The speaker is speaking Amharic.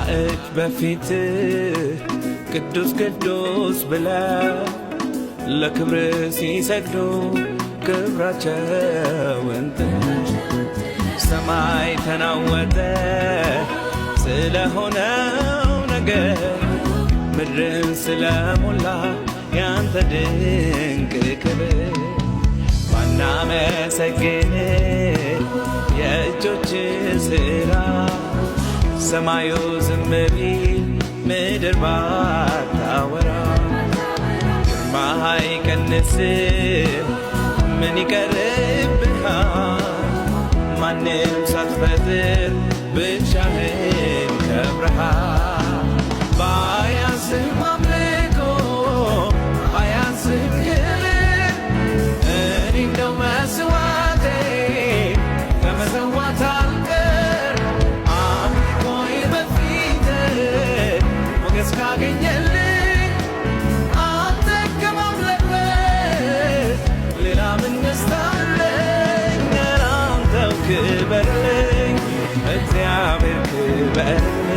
መላእክት በፊት ቅዱስ ቅዱስ ብለው ለክብር ሲሰግዱ ክብራቸውን ሰማይ ተናወጠ ስለሆነው ነገር ምድርን ስለሞላ ያንተ ድንቅ ክብር ባናመሰግን የእጆች ሥራ ሰማዩ ዝም ቢል ምድር ባታወራ ግርማህ አይቀንስም ምን ይቀርብሃል ማንም ሳትፈጥር ብቻህን ከብረሃል ባያንስም አምልኮ ባያንስም ክብር እኔ እንደው መስዋዕቴ ከመሰዋት አልቀር አምልኮዬ በፊትህ ሞገስ ካገኘልኝ አንተ ከማምለክ ሌላ ምን ደስታ አለኝ? ኧረ አንተው ክበርልኝ እግዚአብሔር ክበርልኝ